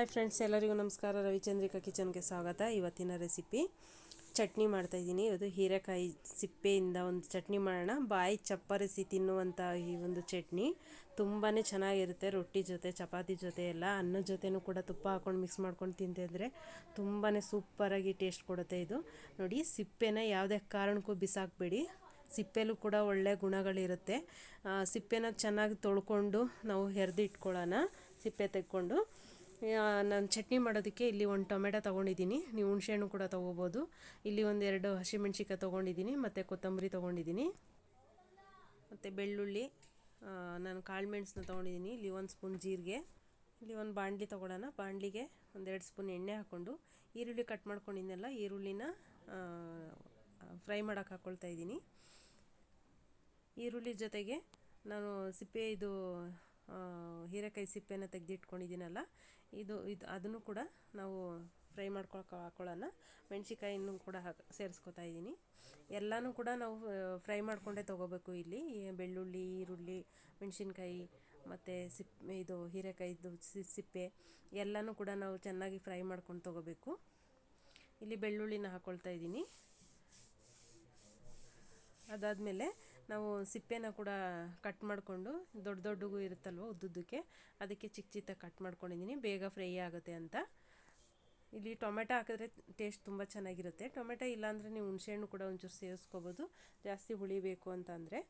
Hi friends, ಎಲ್ಲರಿಗೂ ನಮಸ್ಕಾರ. ರವಿಚಂದ್ರಿಕಾ ಕಿಚನ್ಗೆ ಸ್ವಾಗತ. ಇವತ್ತಿನ ರೆಸಿಪಿ ಚಟ್ನಿ ಮಾಡ್ತಾಯಿದ್ದೀನಿ. ಇದು ಹೀರೆಕಾಯಿ ಸಿಪ್ಪೆಯಿಂದ ಒಂದು ಚಟ್ನಿ ಮಾಡೋಣ. ಬಾಯಿ ಚಪ್ಪರಿಸಿ ತಿನ್ನುವಂಥ ಈ ಒಂದು ಚಟ್ನಿ ತುಂಬಾ ಚೆನ್ನಾಗಿರುತ್ತೆ. ರೊಟ್ಟಿ ಜೊತೆ, ಚಪಾತಿ ಜೊತೆ ಎಲ್ಲ, ಅನ್ನದ ಜೊತೆನೂ ಕೂಡ ತುಪ್ಪ ಹಾಕ್ಕೊಂಡು ಮಿಕ್ಸ್ ಮಾಡ್ಕೊಂಡು ತಿಂತಿದ್ರೆ ತುಂಬಾ ಸೂಪರಾಗಿ ಟೇಸ್ಟ್ ಕೊಡುತ್ತೆ. ಇದು ನೋಡಿ, ಸಿಪ್ಪೆನ ಯಾವುದೇ ಕಾರಣಕ್ಕೂ ಬಿಸಾಕಬೇಡಿ. ಸಿಪ್ಪೆಲೂ ಕೂಡ ಒಳ್ಳೆ ಗುಣಗಳಿರುತ್ತೆ. ಸಿಪ್ಪೆನ ಚೆನ್ನಾಗಿ ತೊಳ್ಕೊಂಡು ನಾವು ಇಟ್ಕೊಳ್ಳೋಣ. ಸಿಪ್ಪೆ ತೆಕ್ಕೊಂಡು ನಾನು ಚಟ್ನಿ ಮಾಡೋದಕ್ಕೆ ಇಲ್ಲಿ ಒಂದು ಟೊಮೆಟೊ ತೊಗೊಂಡಿದ್ದೀನಿ. ನೀವು ಹುಣಸೆಹಣ್ಣು ಕೂಡ ತೊಗೋಬೋದು. ಇಲ್ಲಿ ಒಂದೆರಡು ಹಸಿಮೆಣ್ಸಿಕಾಯಿ ತೊಗೊಂಡಿದ್ದೀನಿ, ಮತ್ತು ಕೊತ್ತಂಬರಿ ತೊಗೊಂಡಿದ್ದೀನಿ, ಮತ್ತು ಬೆಳ್ಳುಳ್ಳಿ, ನಾನು ಕಾಳು ಮೆಣಸನ್ನ ತೊಗೊಂಡಿದ್ದೀನಿ. ಇಲ್ಲಿ ಒಂದು ಸ್ಪೂನ್ ಜೀರಿಗೆ. ಇಲ್ಲಿ ಒಂದು ಬಾಣಲಿ ತೊಗೊಳ್ಳೋಣ. ಬಾಣಲಿಗೆ ಒಂದೆರಡು ಸ್ಪೂನ್ ಎಣ್ಣೆ ಹಾಕ್ಕೊಂಡು ಈರುಳ್ಳಿ ಕಟ್ ಮಾಡ್ಕೊಂಡಿದ್ದೆನಲ್ಲ, ಈರುಳ್ಳಿನ ಫ್ರೈ ಮಾಡೋಕೆ ಹಾಕ್ಕೊಳ್ತಾ ಇದ್ದೀನಿ. ಈರುಳ್ಳಿ ಜೊತೆಗೆ ನಾನು ಹೀರೆಕಾಯಿ ಸಿಪ್ಪೆನ ತೆಗೆದಿಟ್ಕೊಂಡಿದ್ದೀನಲ್ಲ, ಇದು ಅದನ್ನು ಕೂಡ ನಾವು ಫ್ರೈ ಹಾಕ್ಕೊಳ್ಳೋಣ. ಮೆಣಸಿಕಾಯಿನೂ ಕೂಡ ಸೇರಿಸ್ಕೊತಾ ಇದ್ದೀನಿ. ಎಲ್ಲನೂ ಕೂಡ ನಾವು ಫ್ರೈ ಮಾಡಿಕೊಂಡೇ ತೊಗೋಬೇಕು. ಇಲ್ಲಿ ಬೆಳ್ಳುಳ್ಳಿ, ಈರುಳ್ಳಿ, ಮೆಣಸಿನ್ಕಾಯಿ ಮತ್ತು ಹೀರೆಕಾಯಿದು ಸಿಪ್ಪೆ ಎಲ್ಲನೂ ಕೂಡ ನಾವು ಚೆನ್ನಾಗಿ ಫ್ರೈ ಮಾಡ್ಕೊಂಡು ತೊಗೋಬೇಕು. ಇಲ್ಲಿ ಬೆಳ್ಳುಳ್ಳಿನ ಹಾಕ್ಕೊಳ್ತಾ ಇದ್ದೀನಿ. ಅದಾದಮೇಲೆ ನಾವು ಸಿಪ್ಪೆನ ಕೂಡ ಕಟ್ ಮಾಡಿಕೊಂಡು, ದೊಡ್ಡಗೂ ಇರುತ್ತಲ್ವ ಉದ್ದುದ್ದಕ್ಕೆ, ಅದಕ್ಕೆ ಚಿಕ್ಕ ಕಟ್ ಮಾಡ್ಕೊಂಡಿದ್ದೀನಿ, ಬೇಗ ಫ್ರೈ ಆಗುತ್ತೆ ಅಂತ. ಇಲ್ಲಿ ಟೊಮೆಟೊ ಹಾಕಿದ್ರೆ ಟೇಸ್ಟ್ ತುಂಬ ಚೆನ್ನಾಗಿರುತ್ತೆ. ಟೊಮೆಟೊ ಇಲ್ಲಾಂದರೆ ನೀವು ಹುಣಸೆಹಣ್ಣು ಕೂಡ ಒಂಚೂರು ಸೇರಿಸ್ಕೋಬೋದು, ಜಾಸ್ತಿ ಹುಳಿ ಬೇಕು ಅಂತ ಅಂದರೆ.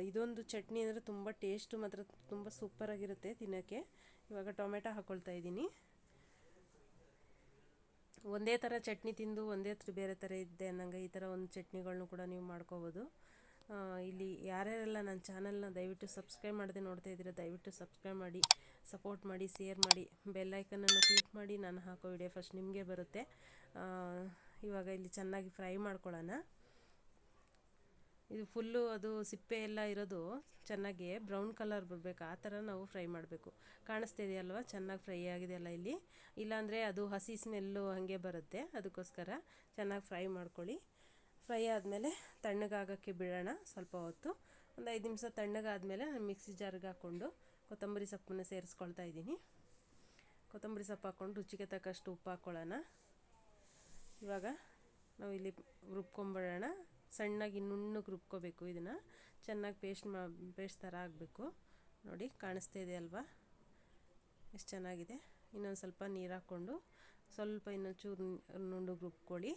ಇದೊಂದು ಚಟ್ನಿ ಅಂದರೆ ತುಂಬ ಟೇಸ್ಟು ಮಾತ್ರ ತುಂಬ ಸೂಪರಾಗಿರುತ್ತೆ ತಿನ್ನೋಕ್ಕೆ. ಇವಾಗ ಟೊಮೆಟೊ ಹಾಕ್ಕೊಳ್ತಾ ಇದ್ದೀನಿ. ಒಂದೇ ಥರ ಚಟ್ನಿ ತಿಂದು ಒಂದೇ ಬೇರೆ ಥರ ಇದ್ದೆ ಅನ್ನಂಗೆ ಈ ಥರ ಒಂದು ಚಟ್ನಿಗಳನ್ನೂ ಕೂಡ ನೀವು ಮಾಡ್ಕೋಬೋದು. ಇಲ್ಲಿ ಯಾರ್ಯಾರೆಲ್ಲ ನನ್ನ ಚಾನಲ್ನ ದಯವಿಟ್ಟು ಸಬ್ಸ್ಕ್ರೈಬ್ ಮಾಡದೆ ನೋಡ್ತಾ ಇದ್ದೀರಾ, ದಯವಿಟ್ಟು ಸಬ್ಸ್ಕ್ರೈಬ್ ಮಾಡಿ, ಸಪೋರ್ಟ್ ಮಾಡಿ, ಶೇರ್ ಮಾಡಿ, ಬೆಲ್ ಐಕನನ್ನು ಕ್ಲಿಕ್ ಮಾಡಿ. ನಾನು ಹಾಕೋ ವಿಡಿಯೋ ಫಸ್ಟ್ ನಿಮಗೆ ಬರುತ್ತೆ. ಇವಾಗ ಇಲ್ಲಿ ಚೆನ್ನಾಗಿ ಫ್ರೈ ಮಾಡ್ಕೊಳ್ಳೋಣ. ಇದು ಫುಲ್ಲು ಅದು ಸಿಪ್ಪೆ ಎಲ್ಲ ಇರೋದು ಚೆನ್ನಾಗಿ ಬ್ರೌನ್ ಕಲರ್ ಬರಬೇಕು, ಆ ಥರ ನಾವು ಫ್ರೈ ಮಾಡಬೇಕು. ಕಾಣಿಸ್ತಾ ಇದೆಯಲ್ವ, ಚೆನ್ನಾಗಿ ಫ್ರೈ ಆಗಿದೆಯಲ್ಲ ಇಲ್ಲಿ. ಇಲ್ಲಾಂದರೆ ಅದು ಹಸಿ ಸ್ಮೆಲ್ಲು ಹಾಗೆ ಬರುತ್ತೆ. ಅದಕ್ಕೋಸ್ಕರ ಚೆನ್ನಾಗಿ ಫ್ರೈ ಮಾಡ್ಕೊಳ್ಳಿ. ಫ್ರೈ ಆದಮೇಲೆ ತಣ್ಣಗಾಗೋಕ್ಕೆ ಬಿಡೋಣ ಸ್ವಲ್ಪ ಹೊತ್ತು. ಒಂದು 5 ನಿಮಿಷ ತಣ್ಣಗಾದಮೇಲೆ ನಾನು ಮಿಕ್ಸಿ ಜಾರ್ಗೆ ಹಾಕ್ಕೊಂಡು ಕೊತ್ತಂಬರಿ ಸೊಪ್ಪನ್ನು ಸೇರಿಸ್ಕೊಳ್ತಾ ಇದ್ದೀನಿ. ಕೊತ್ತಂಬರಿ ಸೊಪ್ಪು ಹಾಕ್ಕೊಂಡು ರುಚಿಗೆ ತಕ್ಕಷ್ಟು ಉಪ್ಪು ಹಾಕ್ಕೊಳ್ಳೋಣ. ಇವಾಗ ನಾವು ಇಲ್ಲಿ ರುಬ್ಕೊಂಬಿಡೋಣ. ಸಣ್ಣಗೆ ನುಣ್ಣಗೆ ರುಬ್ಕೋಬೇಕು. ಇದನ್ನು ಚೆನ್ನಾಗಿ ಪೇಸ್ಟ್ ಥರ ಆಗಬೇಕು. ನೋಡಿ, ಕಾಣಿಸ್ತಾ ಇದೆ ಅಲ್ವಾ ಎಷ್ಟು ಚೆನ್ನಾಗಿದೆ. ಇನ್ನೊಂದು ಸ್ವಲ್ಪ ನೀರು ಹಾಕ್ಕೊಂಡು ಸ್ವಲ್ಪ ಇನ್ನೊಂಚೂರು ನುಣ್ಣಗೆ ರುಬ್ಕೊಳ್ಳಿ.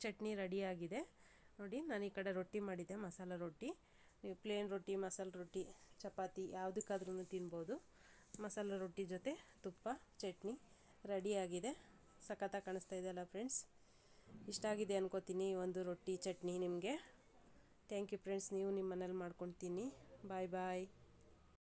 ಚಟ್ನಿ ರೆಡಿಯಾಗಿದೆ. ನೋಡಿ, ನಾನು ಈ ಕಡೆ ರೊಟ್ಟಿ ಮಾಡಿದ್ದೆ, ಮಸಾಲ ರೊಟ್ಟಿ. ನೀವು ಪ್ಲೇನ್ ರೊಟ್ಟಿ, ಮಸಾಲ ರೊಟ್ಟಿ, ಚಪಾತಿ ಯಾವುದಕ್ಕಾದ್ರೂ ತಿನ್ಬೋದು. ಮಸಾಲ ರೊಟ್ಟಿ ಜೊತೆ ತುಪ್ಪ ಚಟ್ನಿ ರೆಡಿಯಾಗಿದೆ. ಸಖತ್ತಾಗಿ ಕಾಣಿಸ್ತಾ ಇದೆಯಲ್ಲ ಫ್ರೆಂಡ್ಸ್. ಇಷ್ಟ ಆಗಿದೆ ಅನ್ಕೋತೀನಿ ಒಂದು ರೊಟ್ಟಿ ಚಟ್ನಿ ನಿಮಗೆ. Thank you friends. ನೀವು ನಿಮ್ಮ ಮನೇಲಿ ಮಾಡ್ಕೊಂಡು ತಿನ್ನಿ. ಬಾಯ್ ಬಾಯ್.